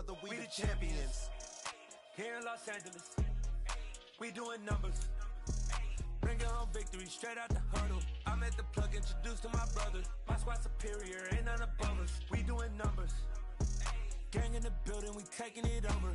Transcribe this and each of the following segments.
brother, we the champions. Here in Los Angeles, we doing numbers. Bringing home victory straight out the huddle. I'm at the plug, introduced to my brother. My squad superior, ain't none above us. We doing numbers. Gang in the building, we taking it over.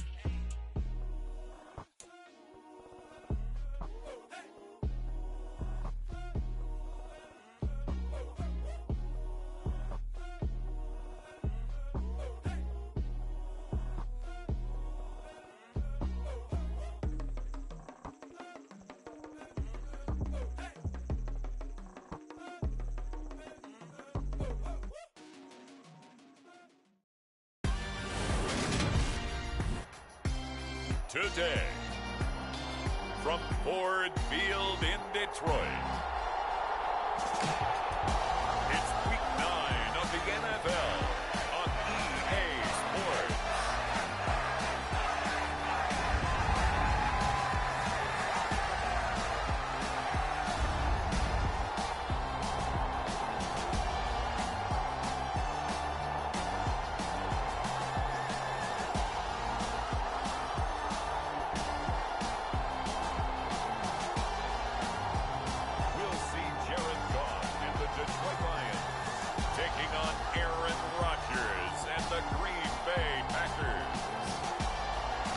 Today, from Ford Field in Detroit, it's Week 9 of the NFL on EA Sports.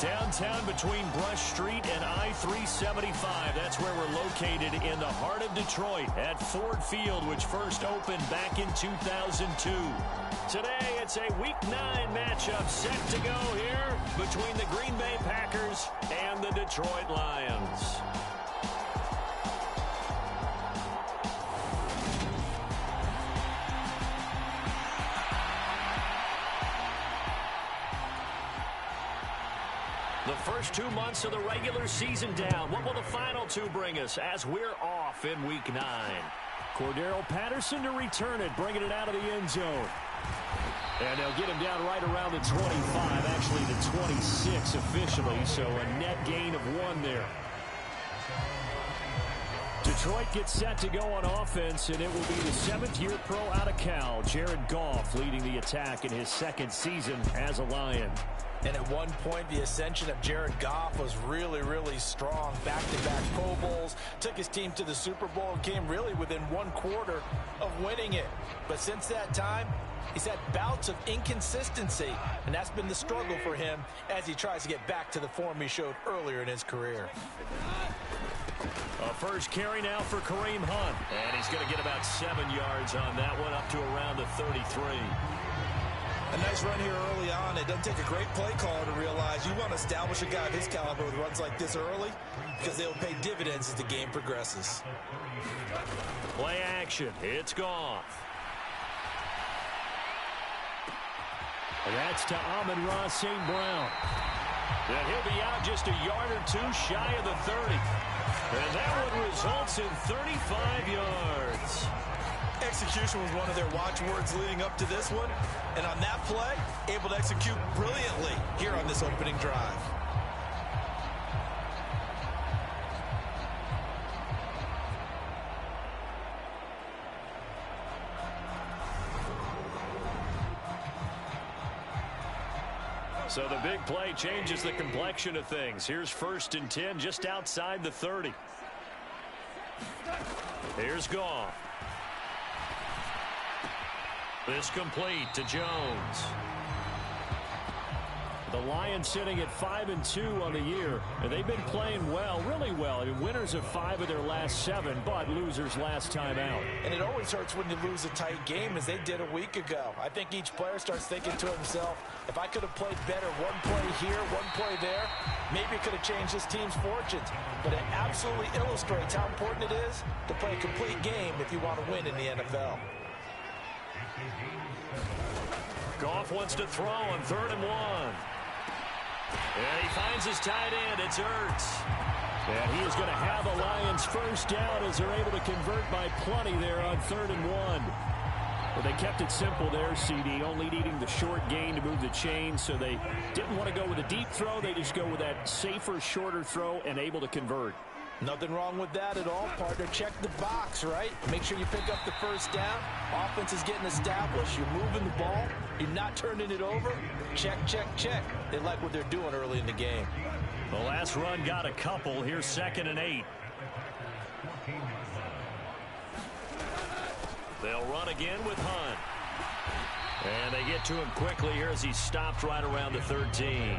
Downtown between Brush Street and I-375. That's where we're located in the heart of Detroit at Ford Field, which first opened back in 2002. Today, it's a Week 9 matchup set to go here between the Green Bay Packers and the Detroit Lions. The first 2 months of the regular season down. What will the final two bring us as we're off in Week 9? Cordero Patterson to return it, bringing it out of the end zone. And they'll get him down right around the 25, actually the 26 officially, so a net gain of 1 there. Detroit gets set to go on offense, and it will be the 7th-year pro out of Cal, Jared Goff, leading the attack in his 2nd season as a Lion. And at one point, the ascension of Jared Goff was really, really strong. Back-to-back Pro Bowls, took his team to the Super Bowl, and came really within 1 quarter of winning it. But since that time, he's had bouts of inconsistency, and that's been the struggle for him as he tries to get back to the form he showed earlier in his career. A first carry now for Kareem Hunt, and he's going to get about 7 yards on that one, up to around the 33. A nice run here early on. It doesn't take a great play caller to realize you want to establish a guy of his caliber with runs like this early because they'll pay dividends as the game progresses. Play action. It's Goff. And that's to Amon-Ra St. Brown. And he'll be out just a yard or 2 shy of the 30. And that one results in 35 yards. Execution was one of their watchwords leading up to this one. And on that play, able to execute brilliantly here on this opening drive. So the big play changes the complexion of things. Here's 1st and 10 just outside the 30. Here's Goff. This complete to Jones. The Lions sitting at 5-2 on the year, and they've been playing well, really well. I mean, winners of 5 of their last 7, but losers last time out. And it always hurts when you lose a tight game, as they did a week ago. I think each player starts thinking to himself, if I could have played better 1 play here, 1 play there, maybe it could have changed this team's fortunes. But it absolutely illustrates how important it is to play a complete game if you want to win in the NFL. Goff wants to throw on 3rd and 1. And he finds his tight end. It's Ertz. And he is going to have a Lions first down as they're able to convert by plenty there on 3rd and 1. Well, they kept it simple there, CD, only needing the short gain to move the chain, so they didn't want to go with a deep throw. They just go with that safer, shorter throw and able to convert. Nothing wrong with that at all, partner. Check the box, right? Make sure you pick up the first down. Offense is getting established. You're moving the ball. You're not turning it over. Check, check, check. They like what they're doing early in the game. The last run got a couple. Here's 2nd and 8. They'll run again with Hunt. And they get to him quickly here as he's stopped right around the 13.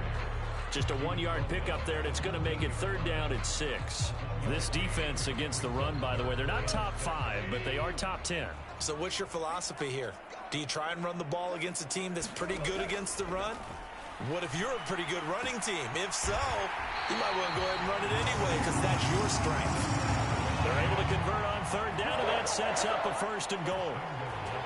Just a 1-yard pickup there, and it's going to make it 3rd down at 6. This defense against the run, by the way, they're not top 5, but they are top 10. So what's your philosophy here? Do you try and run the ball against a team that's pretty good against the run? What if you're a pretty good running team? If so, you might want to go ahead and run it anyway because that's your strength. They're able to convert on 3rd down, and that sets up a 1st and goal.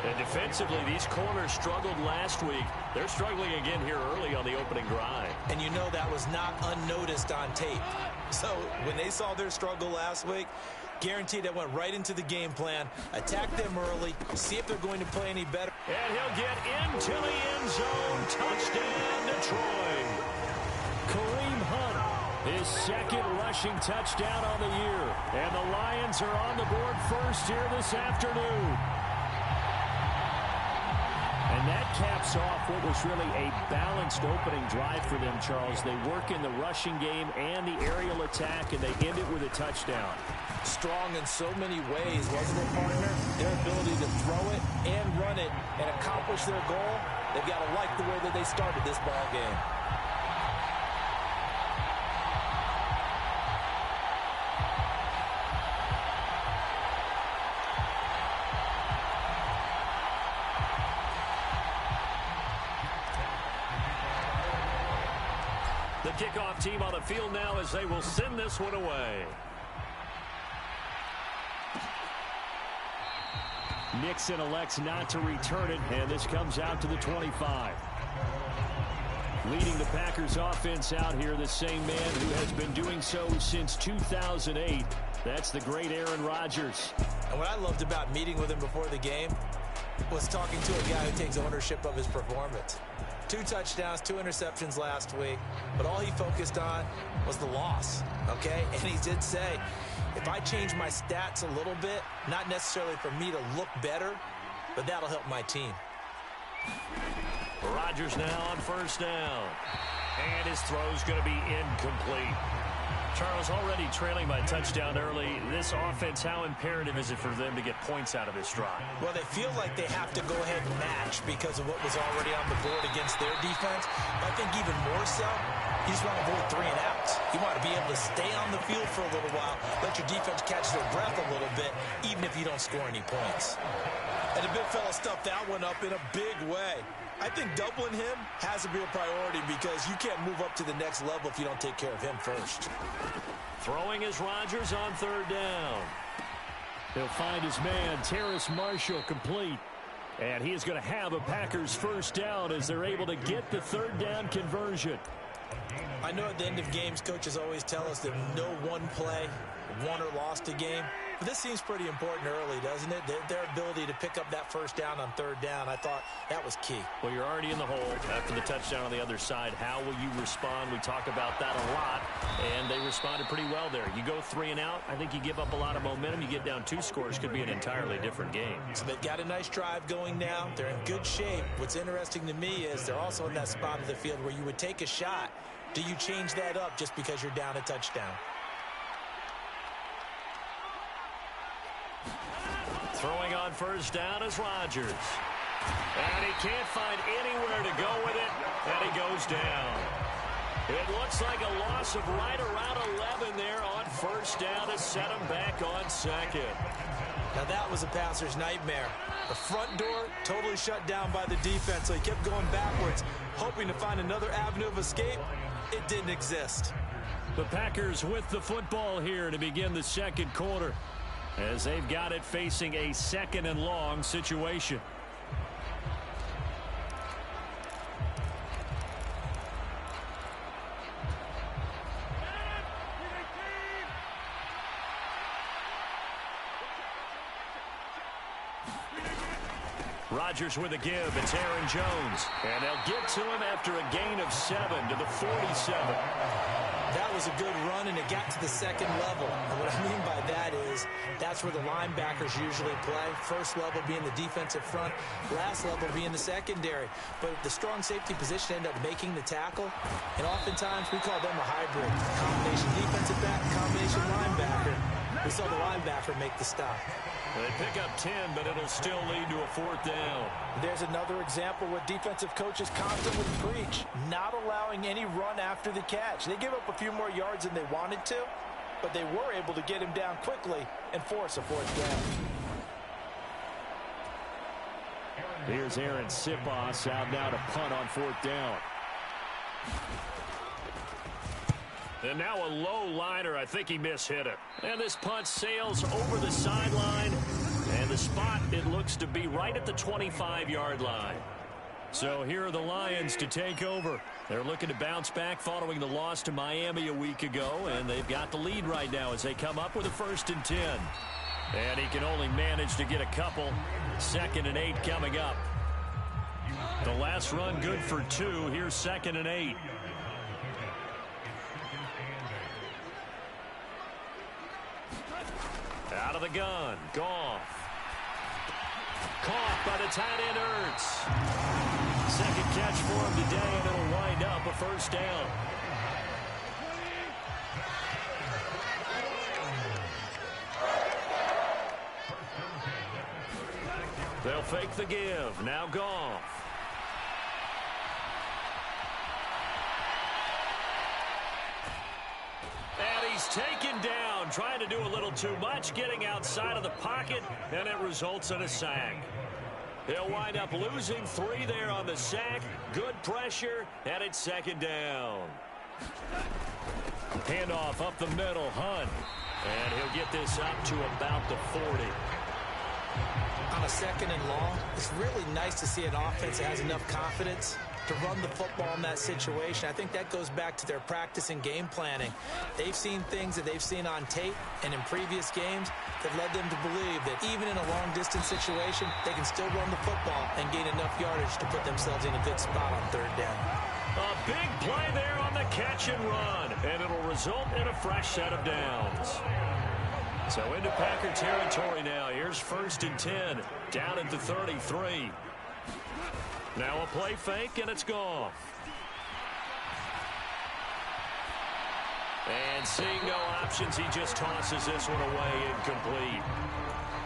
And defensively, these corners struggled last week. They're struggling again here early on the opening drive. And you know that was not unnoticed on tape. So when they saw their struggle last week, guaranteed that went right into the game plan. Attack them early, see if they're going to play any better. And he'll get into the end zone. Touchdown, Detroit. Kareem Hunt, his 2nd rushing touchdown on the year. And the Lions are on the board first here this afternoon. And that caps off what was really a balanced opening drive for them, Charles. They work in the rushing game and the aerial attack, and they end it with a touchdown. Strong in so many ways, wasn't it, partner? Their ability to throw it and run it and accomplish their goal, they've got to like the way that they started this ball game. The kickoff team on the field now as they will send this one away. Nixon elects not to return it, and this comes out to the 25. Leading the Packers offense out here, the same man who has been doing so since 2008. That's the great Aaron Rodgers. And what I loved about meeting with him before the game was talking to a guy who takes ownership of his performance. 2 touchdowns, 2 interceptions last week, but all he focused on was the loss, okay? And he did say, if I change my stats a little bit, not necessarily for me to look better, but that'll help my team. Rodgers now on 1st down. And his throw's going to be incomplete. Charles, already trailing by touchdown early. This offense, how imperative is it for them to get points out of this drive? Well, they feel like they have to go ahead and match because of what was already on the board against their defense. But I think even more so, you just want to avoid 3 and outs. You want to be able to stay on the field for a little while, let your defense catch their breath a little bit, even if you don't score any points. And the big fella stuffed that one up in a big way. I think doubling him has to be a priority because you can't move up to the next level if you don't take care of him first. Throwing is Rodgers on 3rd down. He'll find his man, Terrace Marshall, complete. And he is going to have a Packers 1st down as they're able to get the 3rd down conversion. I know at the end of games, coaches always tell us that no one play won or lost a game. But this seems pretty important early, doesn't it? Their ability to pick up that 1st down on 3rd down, I thought that was key. Well, you're already in the hole after the touchdown on the other side. How will you respond? We talk about that a lot, and they responded pretty well there. You go 3 and out, I think you give up a lot of momentum. You get down 2 scores, could be an entirely different game. So they've got a nice drive going now. They're in good shape. What's interesting to me is they're also in that spot of the field where you would take a shot. Do you change that up just because you're down a touchdown? Throwing on 1st down is Rodgers. And he can't find anywhere to go with it, and he goes down. It looks like a loss of right around 11 there on 1st down to set him back on 2nd. Now that was a passer's nightmare. The front door totally shut down by the defense, so he kept going backwards, hoping to find another avenue of escape. It didn't exist. The Packers with the football here to begin the 2nd quarter, as they've got it facing a 2nd and long situation. Rodgers with a give. It's Aaron Jones. And they'll get to him after a gain of 7 to the 47. That was a good run, and it got to the second level. And what I mean by that is that's where the linebackers usually play. First level being the defensive front, last level being the secondary. But the strong safety position ended up making the tackle, and oftentimes we call them a hybrid. Combination defensive back, combination linebacker. We saw the linebacker make the stop. They pick up 10, but it'll still lead to a 4th down. There's another example where defensive coaches constantly preach, not allowing any run after the catch. They give up a few more yards than they wanted to, but they were able to get him down quickly and force a 4th down. Here's Aaron Sipos out now to punt on 4th down. And now a low liner. I think he mishit it. And this punt sails over the sideline. And the spot, it looks to be right at the 25-yard line. So here are the Lions to take over. They're looking to bounce back following the loss to Miami a week ago. And they've got the lead right now as they come up with a 1st and 10. And he can only manage to get a couple. 2nd and 8 coming up. The last run good for 2. Here's 2nd and 8. Out of the gun. Goff. Caught by the tight end Ertz. 2nd catch for him today, and it'll wind up a 1st down. They'll fake the give. Now Goff. And he's taken down, trying to do a little too much, getting outside of the pocket, and it results in a sack. He'll wind up losing 3 there on the sack. Good pressure, and it's 2nd down. Handoff up the middle, Hunt. And he'll get this up to about the 40. On a 2nd and long, it's really nice to see an offense that has enough confidence to run the football in that situation. I think that goes back to their practice and game planning. They've seen things that they've seen on tape and in previous games that led them to believe that even in a long-distance situation, they can still run the football and gain enough yardage to put themselves in a good spot on 3rd down. A big play there on the catch and run, and it'll result in a fresh set of downs. So into Packer territory now. Here's 1st and 10, down at the 33. Now a play fake, and it's Goff. And seeing no options, he just tosses this one away, incomplete.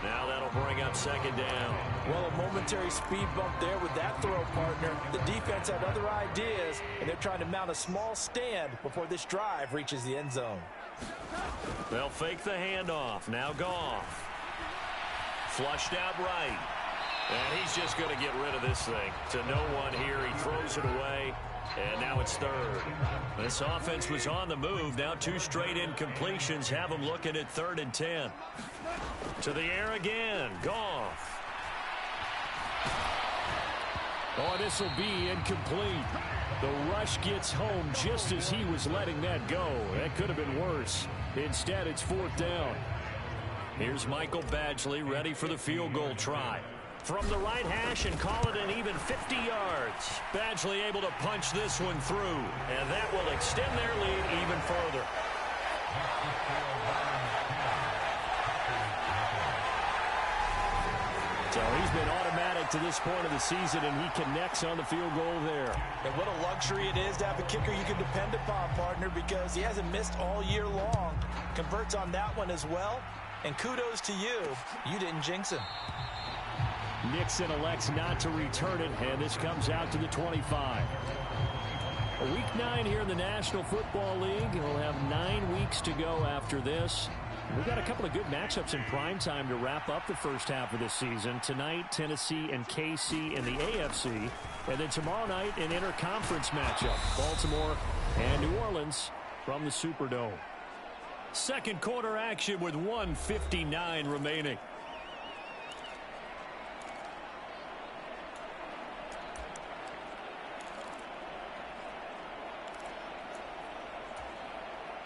Now that'll bring up 2nd down. Well, a momentary speed bump there with that throw, partner. The defense had other ideas, and they're trying to mount a small stand before this drive reaches the end zone. They'll fake the handoff. Now Goff. Flushed out right. And he's just going to get rid of this thing. To no one here. He throws it away. And now it's 3rd. This offense was on the move. Now 2 straight incompletions have them looking at 3rd and 10. To the air again. Goff. Oh, this will be incomplete. The rush gets home just as he was letting that go. That could have been worse. Instead, it's 4th down. Here's Michael Badgley ready for the field goal try. From the right hash and call it an even 50 yards. Badgley able to punch this one through, and that will extend their lead even further. So he's been automatic to this point of the season, and he connects on the field goal there. And what a luxury it is to have a kicker you can depend upon, partner, because he hasn't missed all year long. Converts on that one as well. And kudos to you. You didn't jinx him. Nixon elects not to return it, and this comes out to the 25. Week 9 here in the National Football League. We'll have 9 weeks to go after this. We've got a couple of good matchups in prime time to wrap up the first half of this season. Tonight, Tennessee and KC in the AFC. And then tomorrow night, an interconference matchup. Baltimore and New Orleans from the Superdome. Second quarter action with 1:59 remaining.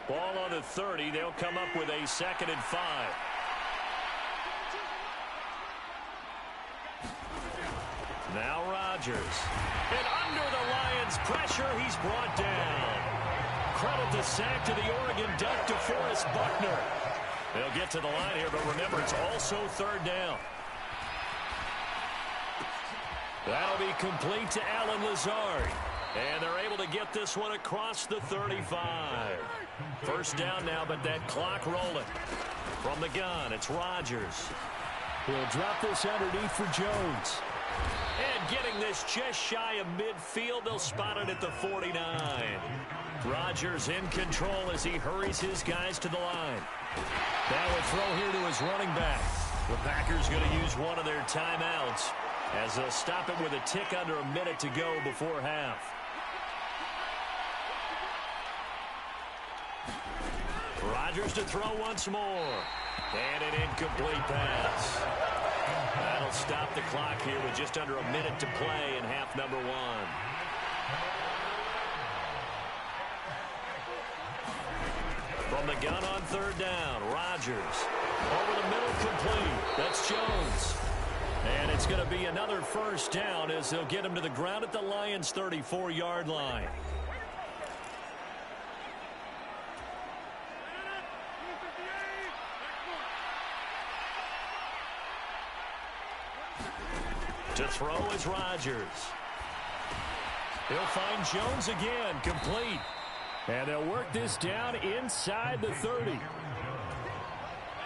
Ball on the 30. They'll come up with a 2nd and 5. Now Rodgers. And under the Lions' pressure, he's brought down. credit the sack to the Oregon Duck, DeForest Buckner. They'll get to the line here, but remember, it's also third down. That'll be complete to Allen Lazard. And they're able to get this one across the 35. First down now, but that clock rolling. From the gun, it's Rodgers. He'll drop this underneath for Jones. And getting this just shy of midfield, they'll spot it at the 49. Rodgers in control as he hurries his guys to the line. Now a throw here to his running back. The Packers going to use one of their timeouts as they'll stop it with a tick under a minute to go before half. Rodgers to throw once more. And an incomplete pass. That'll stop the clock here with just under a minute to play in half number one. From the gun on third down, Rodgers. Over the middle, complete. That's Jones. And it's going to be another first down as they'll get him to the ground at the Lions' 34-yard line. To throw is Rodgers. He'll find Jones again, complete. And they'll work this down inside the 30.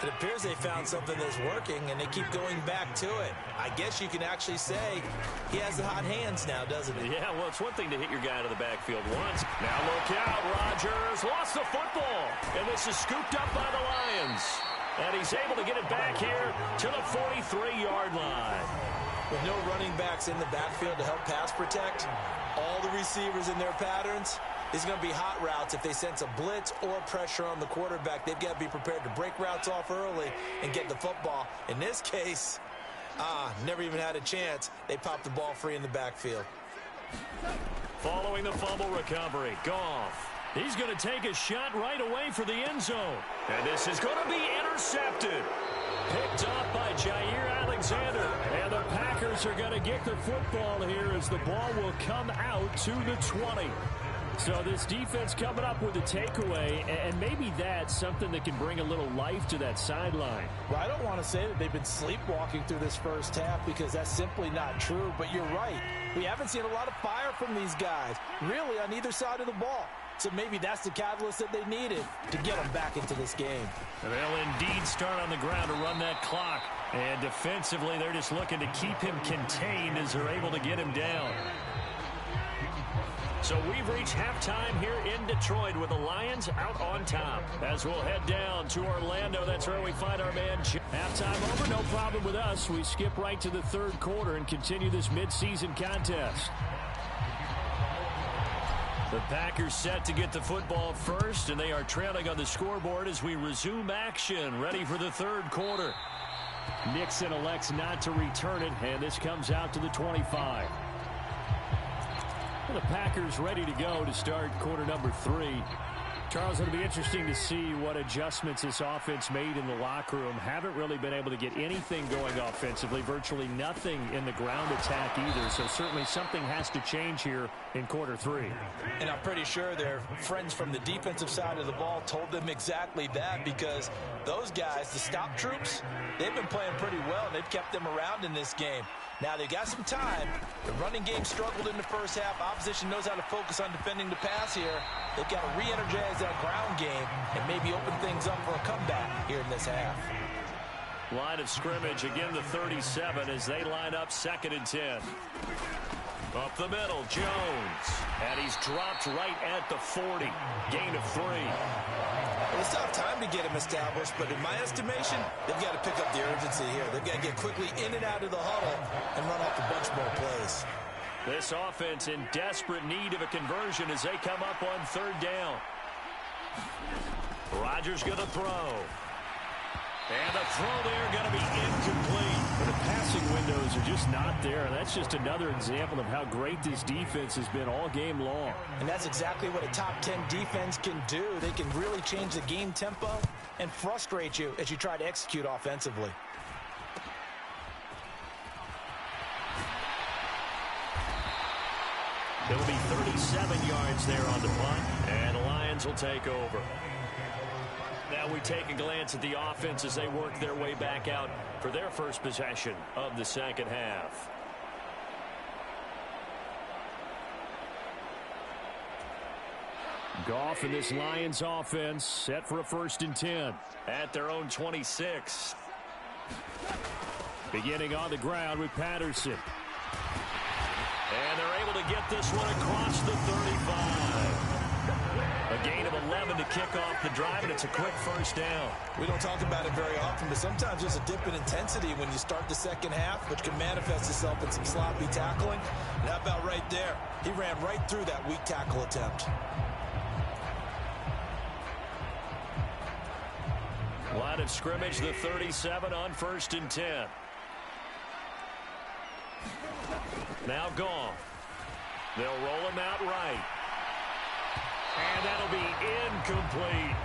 It appears they found something that's working, and they keep going back to it. I guess you can actually say he has the hot hands now, doesn't he? Yeah, well, it's one thing to hit your guy out of the backfield once. Now look out, Rodgers lost the football. And this is scooped up by the Lions. And he's able to get it back here to the 43-yard line. With no running backs in the backfield to help pass protect, all the receivers in their patterns, these are going to be hot routes. If they sense a blitz or pressure on the quarterback, they've got to be prepared to break routes off early and get the football. In this case, never even had a chance. They popped the ball free in the backfield. Following the fumble recovery, Goff. He's going to take a shot right away for the end zone. And this is going to be intercepted. Picked off by Jair Alexander. And the Packers are going to get the football here as the ball will come out to the 20. So this defense coming up with a takeaway, and maybe that's something that can bring a little life to that sideline. Well, I don't want to say that they've been sleepwalking through this first half because that's simply not true, but you're right. We haven't seen a lot of fire from these guys, really, on either side of the ball. So maybe that's the catalyst that they needed to get them back into this game. They'll indeed start on the ground to run that clock. And defensively, they're just looking to keep him contained as they're able to get him down. So we've reached halftime here in Detroit with the Lions out on top. As we'll head down to Orlando, that's where we find our man. Halftime over, no problem with us. We skip right to the third quarter and continue this midseason contest. The Packers set to get the football first, and they are trailing on the scoreboard as we resume action, ready for the third quarter. Nixon elects not to return it, and this comes out to the 25. The Packers ready to go to start quarter number 3. Charles, it'll be interesting to see what adjustments this offense made in the locker room. Haven't really been able to get anything going offensively, virtually nothing in the ground attack either. So certainly something has to change here in quarter 3. And I'm pretty sure their friends from the defensive side of the ball told them exactly that, because those guys, the stop troops, they've been playing pretty well, and they've kept them around in this game. Now, they've got some time. The running game struggled in the first half. Opposition knows how to focus on defending the pass here. They've got to re-energize that ground game and maybe open things up for a comeback here in this half. Line of scrimmage, again the 37 as they line up 2nd and 10. Up the middle, Jones. And he's dropped right at the 40. Gain of 3. Well, it's not time to get him established, but in my estimation, they've got to pick up the urgency here. They've got to get quickly in and out of the huddle and run off a bunch more plays. This offense in desperate need of a conversion as they come up on 3rd down. Rodgers going to throw. And the throw there going to be incomplete. But the passing windows are just not there. And that's just another example of how great this defense has been all game long. And that's exactly what a top 10 defense can do. They can really change the game tempo and frustrate you as you try to execute offensively. It'll be 37 yards there on the punt. And the Lions Lions will take over. Now we take a glance at the offense as they work their way back out for their first possession of the second half. Goff and this Lions offense set for a 1st and 10 at their own 26. Beginning on the ground with Patterson. And they're able to get this one across the 35. A gain of 11 to kick off the drive, and it's a quick 1st down. We don't talk about it very often, but sometimes there's a dip in intensity when you start the second half, which can manifest itself in some sloppy tackling. And how about right there? He ran right through that weak tackle attempt. Line of scrimmage, the 37 on 1st and 10. Now Goff. They'll roll him out right. And that'll be incomplete.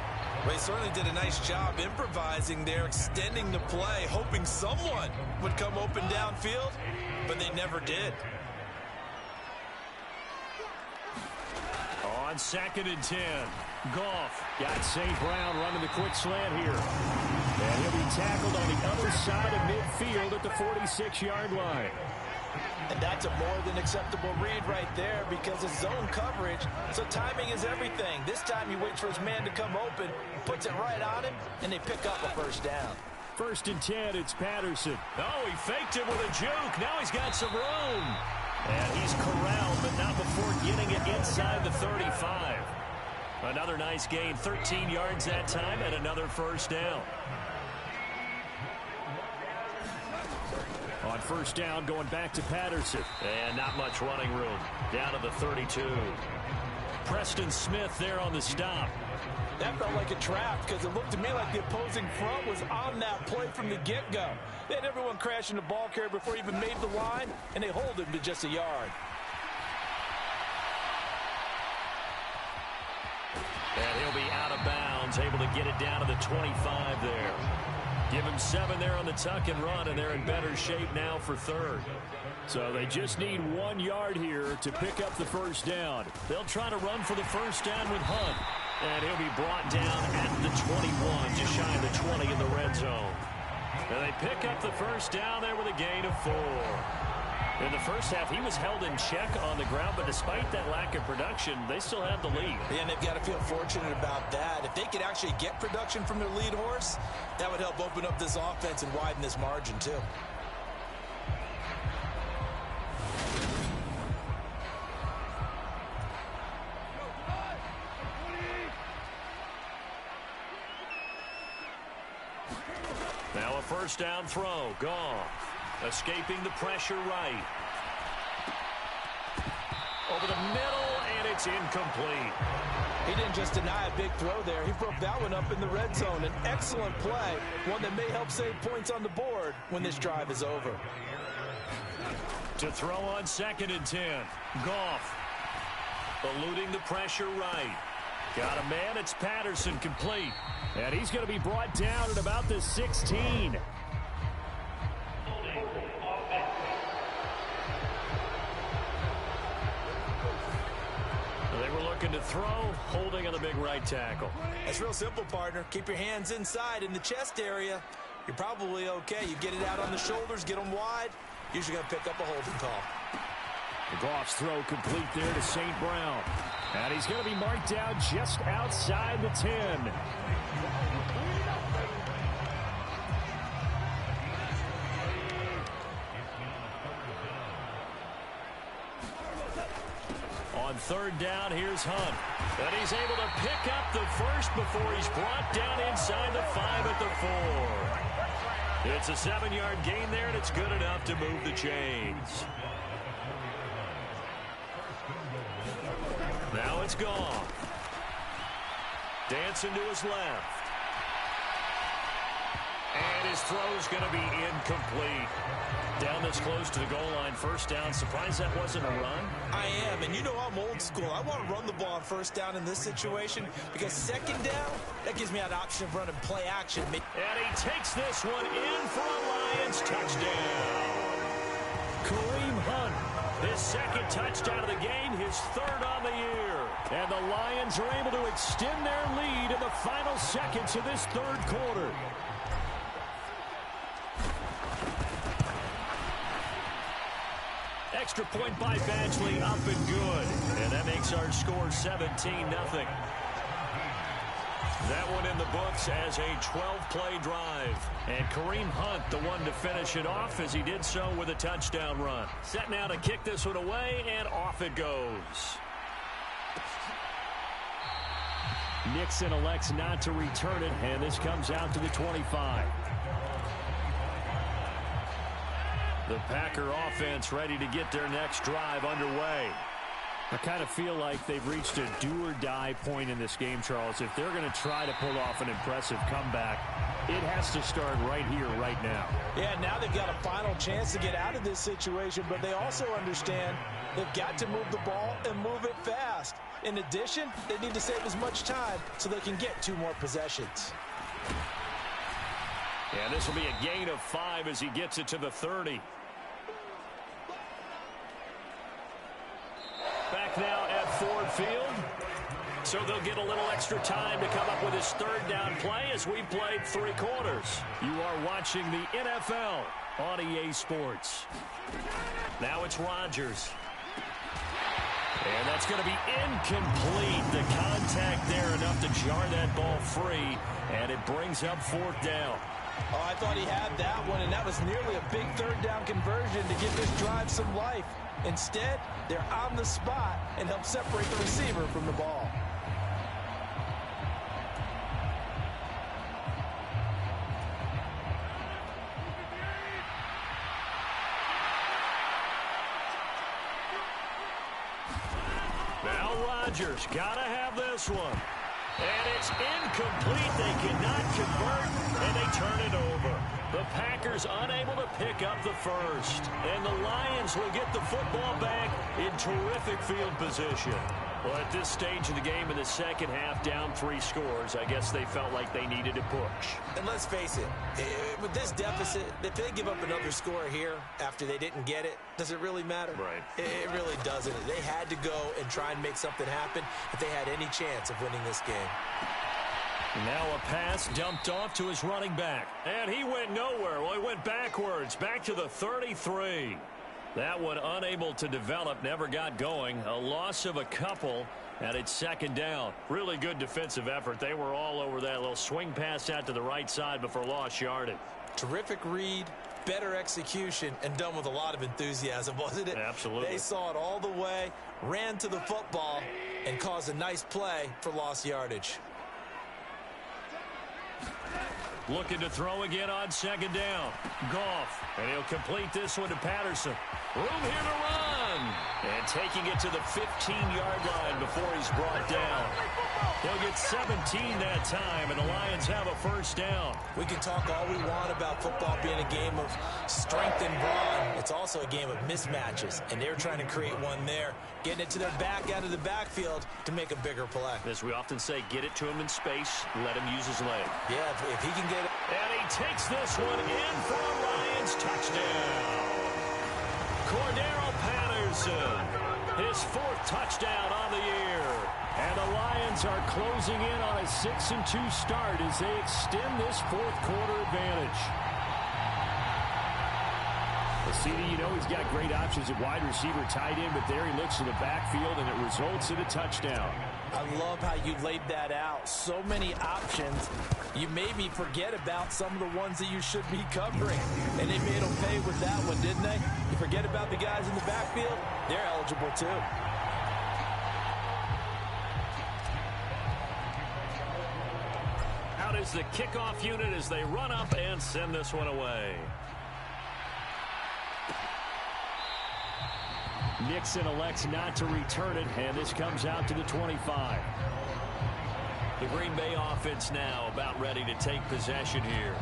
Well, he certainly did a nice job improvising there, extending the play, hoping someone would come open downfield, but they never did. On 2nd and 10, Goff got St. Brown running the quick slant here. And he'll be tackled on the other side of midfield at the 46-yard line. And that's a more than acceptable read right there because it's zone coverage, so timing is everything. This time he waits for his man to come open, puts it right on him, and they pick up a 1st down. 1st and 10, it's Patterson. Oh, he faked it with a juke. Now he's got some room. And he's corralled, but not before getting it inside the 35. Another nice gain, 13 yards that time, and another 1st down. On 1st down, going back to Patterson. And not much running room. Down to the 32. Preston Smith there on the stop. That felt like a trap because it looked to me like the opposing front was on that play from the get-go. They had everyone crashing the ball carrier before he even made the line, and they hold him to just a yard. And he'll be out of bounds, able to get it down to the 25 there. Give him 7 there on the tuck and run, and they're in better shape now for 3rd. So they just need 1 yard here to pick up the 1st down. They'll try to run for the 1st down with Hunt. And he'll be brought down at the 21, just shy of the 20 in the red zone. And they pick up the 1st down there with a gain of 4. In the first half, he was held in check on the ground, but despite that lack of production, they still have the lead. Yeah, and they've got to feel fortunate about that. If they could actually get production from their lead horse, that would help open up this offense and widen this margin, too. Now a 1st down throw. Goff escaping the pressure right. Over the middle, and it's incomplete. He didn't just deny a big throw there. He broke that one up in the red zone. An excellent play, one that may help save points on the board when this drive is over. To throw on 2nd and 10. Goff eluding the pressure right. Got a man, it's Patterson, complete. And he's going to be brought down at about the 16. They were looking to throw, holding on the big right tackle. It's real simple, partner. Keep your hands inside in the chest area. You're probably okay. You get it out on the shoulders, get them wide. Usually going to pick up a holding call. Goff's throw complete there to St. Brown. And he's going to be marked down just outside the 10. On 3rd down, here's Hunt. And he's able to pick up the 1st before he's brought down inside the 5 at the 4. It's a 7-yard gain there, and it's good enough to move the chains. Now it's Goff. Dancing to his left. And his throw's going to be incomplete. Down this close to the goal line, 1st down. Surprised that wasn't a run? I am, and you know I'm old school. I want to run the ball on 1st down in this situation because 2nd down, that gives me an option of running play action. And he takes this one in for a Lions touchdown. Kareem Hunt His second touchdown of the game, his third on the year. And the Lions are able to extend their lead in the final seconds of this third quarter. Extra point by Badgley, up and good. And that makes our score 17-0. That one in the books as a 12-play drive. And Kareem Hunt, the one to finish it off, as he did so with a touchdown run. Set now to kick this one away, and off it goes. Nixon elects not to return it, and this comes out to the 25. The Packer offense ready to get their next drive underway. I kind of feel like they've reached a do-or-die point in this game, Charles. If they're going to try to pull off an impressive comeback, it has to start right here, right now. Yeah, now they've got a final chance to get out of this situation, but they also understand they've got to move the ball and move it fast. In addition, they need to save as much time so they can get 2 more possessions. And this will be a gain of 5 as he gets it to the 30. Back now at Ford Field. So they'll get a little extra time to come up with his third down play as we played 3 quarters. You are watching the NFL on EA Sports. Now it's Rodgers. And that's going to be incomplete. The contact there enough to jar that ball free. And it brings up 4th down. Oh, I thought he had that one, and that was nearly a big 3rd down conversion to give this drive some life. Instead, they're on the spot and help separate the receiver from the ball. Now Rodgers got to have this one. And it's incomplete. They cannot convert, and they turn it over. The Packers unable to pick up the first. And the Lions will get the football back in terrific field position. Well, at this stage of the game in the second half, down 3 scores, I guess they felt like they needed to push. And let's face it, with this deficit, if they give up another score here after they didn't get it, does it really matter? Right. It really doesn't. They had to go and try and make something happen if they had any chance of winning this game. Now a pass dumped off to his running back. And he went nowhere. Well, he went backwards, back to the 33. That one unable to develop, never got going. A loss of a couple, and it's 2nd down. Really good defensive effort. They were all over that little swing pass out to the right side before lost yardage. Terrific read, better execution, and done with a lot of enthusiasm, wasn't it? Absolutely. They saw it all the way, ran to the football, and caused a nice play for lost yardage. Looking to throw again on 2nd down. Goff, and he'll complete this one to Patterson. Room here to run. And taking it to the 15-yard line before he's brought down. He'll get 17 that time, and the Lions have a 1st down. We can talk all we want about football being a game of strength and brawn. It's also a game of mismatches, and they're trying to create one there, getting it to their back out of the backfield to make a bigger play. As we often say, get it to him in space, let him use his leg. Yeah, if he can get it. And he takes this one in for a Lions touchdown. Cordero Patterson, his 4th touchdown on the year. And the Lions are closing in on a 6-2 start as they extend this 4th quarter advantage. Well, CD, you know he's got great options at wide receiver, tight end, but there he looks to the backfield, and it results in a touchdown. I love how you laid that out. So many options. You made me forget about some of the ones that you should be covering. And they made them pay with that one, didn't they? You forget about the guys in the backfield, they're eligible too. Out is the kickoff unit as they run up and send this one away. Nixon elects not to return it, and this comes out to the 25. The Green Bay offense now about ready to take possession here.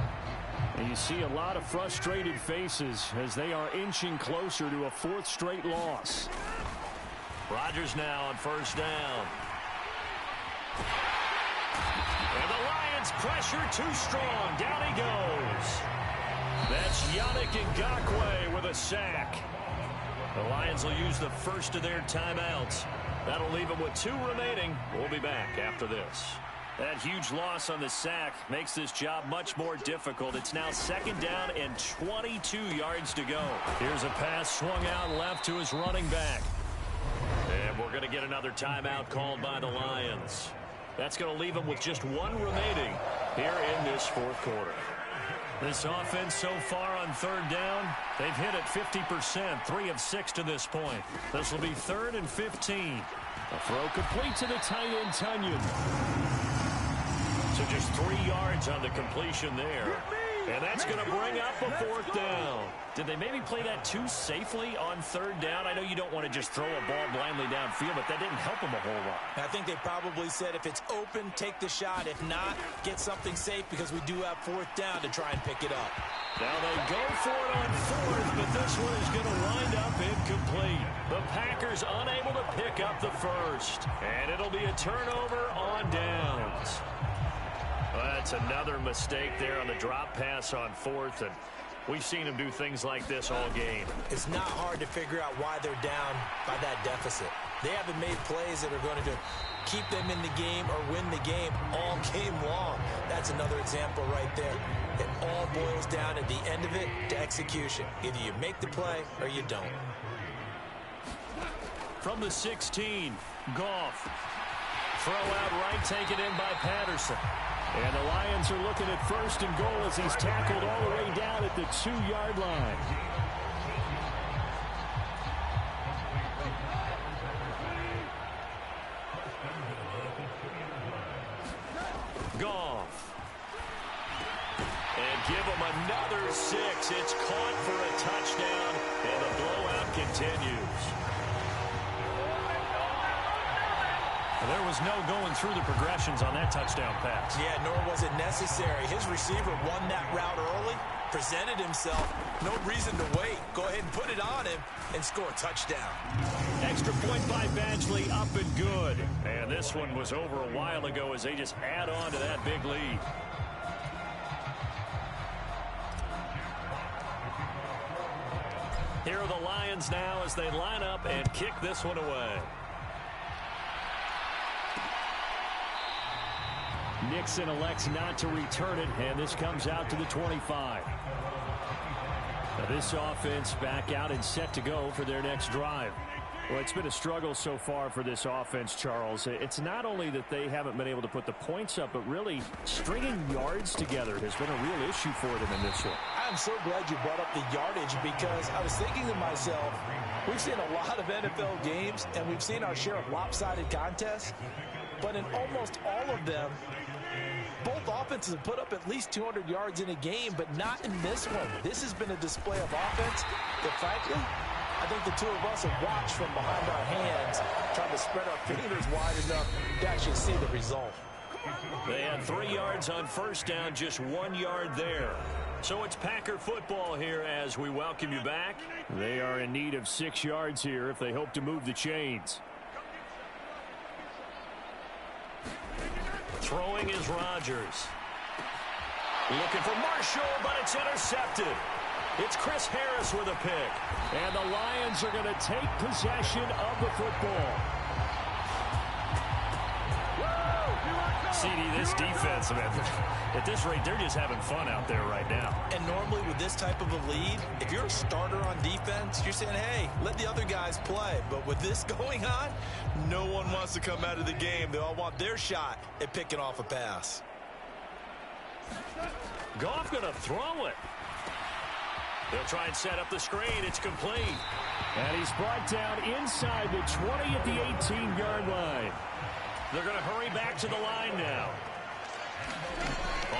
And you see a lot of frustrated faces as they are inching closer to a 4th straight loss. Rodgers now on 1st down. And the Lions pressure too strong. Down he goes. That's Yannick Ngakoue with a sack. The Lions will use the first of their timeouts. That'll leave them with 2 remaining. We'll be back after this. That huge loss on the sack makes this job much more difficult. It's now 2nd down and 22 yards to go. Here's a pass swung out left to his running back. And we're going to get another timeout called by the Lions. That's going to leave them with just 1 remaining here in this 4th quarter. This offense so far on 3rd down, they've hit it 50%, 3 of 6 to this point. This will be 3rd and 15. A throw complete to the tight end, Tunyon. So just 3 yards on the completion there. And that's going to bring up a 4th down. Did they maybe play that too safely on 3rd down? I know you don't want to just throw a ball blindly downfield, but that didn't help them a whole lot. I think they probably said if it's open, take the shot. If not, get something safe because we do have 4th down to try and pick it up. Now they go for it on 4th, but this one is going to wind up incomplete. The Packers unable to pick up the first. And it'll be a turnover on downs. Well, that's another mistake there on the drop pass on 4th, and we've seen them do things like this all game. It's not hard to figure out why they're down by that deficit. They haven't made plays that are going to keep them in the game or win the game all game long. That's another example right there. It all boils down at the end of it to execution. Either you make the play or you don't. From the 16, Goff. Throw out right, taken in by Patterson. And the Lions are looking at 1st and goal as he's tackled all the way down at the 2-yard line. Goff. And give him another 6. It's caught for a touchdown, and the blowout continues. There was no going through the progressions on that touchdown pass. Yeah, nor was it necessary. His receiver won that route early, presented himself. No reason to wait. Go ahead and put it on him and score a touchdown. Extra point by Badgley, up and good. And this one was over a while ago as they just add on to that big lead. Here are the Lions now as they line up and kick this one away. Nixon elects not to return it, and this comes out to the 25. Now this offense back out and set to go for their next drive. Well, it's been a struggle so far for this offense, Charles. It's not only that they haven't been able to put the points up, but really stringing yards together has been a real issue for them in this one. I'm so glad you brought up the yardage because I was thinking to myself, we've seen a lot of NFL games, and we've seen our share of lopsided contests, but in almost all of them, both offenses have put up at least 200 yards in a game, but not in this one. This has been a display of offense that, frankly, I think the two of us have watched from behind our hands, trying to spread our fingers wide enough to actually see the result. They had 3 yards on 1st down, just 1 yard there. So it's Packer football here as we welcome you back. They are in need of 6 yards here if they hope to move the chains. Throwing is Rodgers. Looking for Marshall, but it's intercepted. It's Chris Harris with a pick. And the Lions are going to take possession of the football. CD, this defense, man, at this rate, they're just having fun out there right now. And normally with this type of a lead, if you're a starter on defense, you're saying, hey, let the other guys play. But with this going on, no one wants to come out of the game. They all want their shot at picking off a pass. Goff going to throw it. They'll try and set up the screen. It's complete. And he's brought down inside the 20 at the 18-yard line. They're going to hurry back to the line now.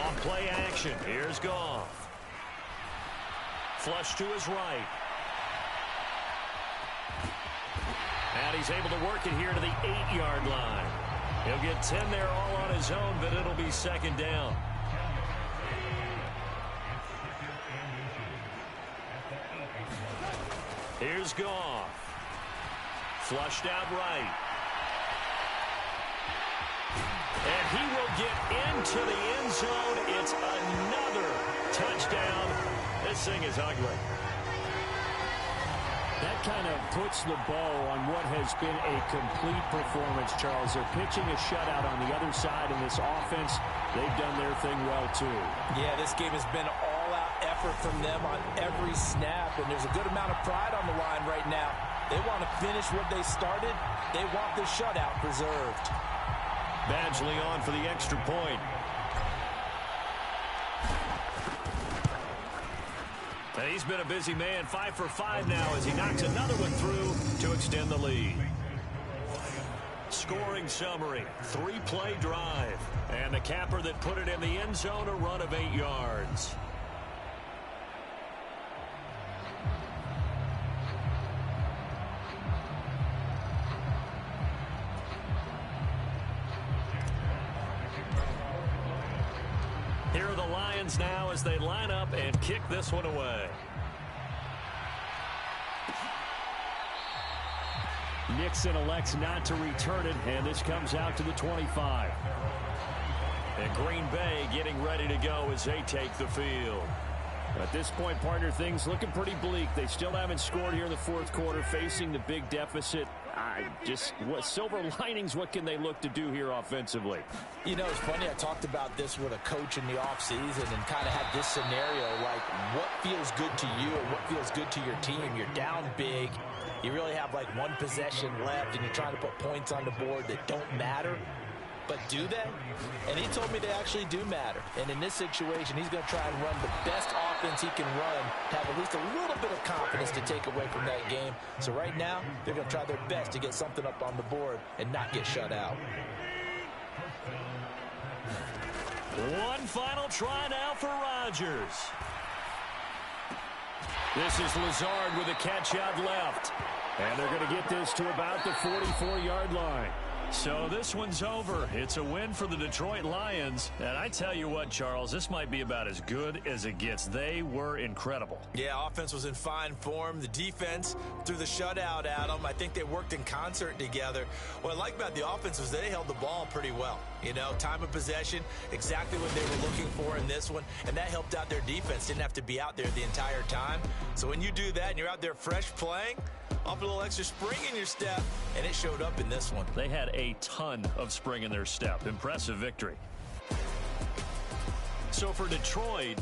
On play action. Here's Goff. Flush to his right. And he's able to work it here to the 8-yard line. He'll get 10 there all on his own, but it'll be 2nd down. Here's Goff. Flushed out right. And he will get into the end zone. It's another touchdown. This thing is ugly. That kind of puts the bow on what has been a complete performance, Charles. They're pitching a shutout on the other side in this offense. They've done their thing well, too. Yeah, this game has been all-out effort from them on every snap, and there's a good amount of pride on the line right now. They want to finish what they started. They want the shutout preserved. Badgley on for the extra point. And he's been a busy man, 5 for 5 now as he knocks another one through to extend the lead. Scoring summary, 3-play drive. And the capper that put it in the end zone, a run of 8 yards. Here are the Lions now as they line up and kick this one away. Nixon elects not to return it, and this comes out to the 25. And Green Bay getting ready to go as they take the field. At this point, partner, things looking pretty bleak. They still haven't scored here in the fourth quarter, facing the big deficit. What silver linings, what can they look to do here offensively? You know, it's funny, I talked about this with a coach in the offseason and kind of had this scenario, like what feels good to you and what feels good to your team. You're down big. You really have like one possession left, and you're trying to put points on the board that don't matter. But do they? And he told me they actually do matter. And in this situation, he's going to try and run the best offense he can run to have at least a little bit of confidence to take away from that game. So right now, they're going to try their best to get something up on the board and not get shut out. One final try now for Rodgers. This is Lazard with a catch out left. And they're going to get this to about the 44-yard line. So this one's over. It's a win for the Detroit Lions. And I tell you what, Charles, this might be about as good as it gets. They were incredible. Yeah, offense was in fine form. The defense threw the shutout at them. I think they worked in concert together. What I like about the offense was they held the ball pretty well. You know, time of possession, exactly what they were looking for in this one. And that helped out their defense. Didn't have to be out there the entire time. So when you do that and you're out there fresh playing, off a little extra spring in your step, and it showed up in this one. They had a ton of spring in their step. Impressive victory. So for Detroit,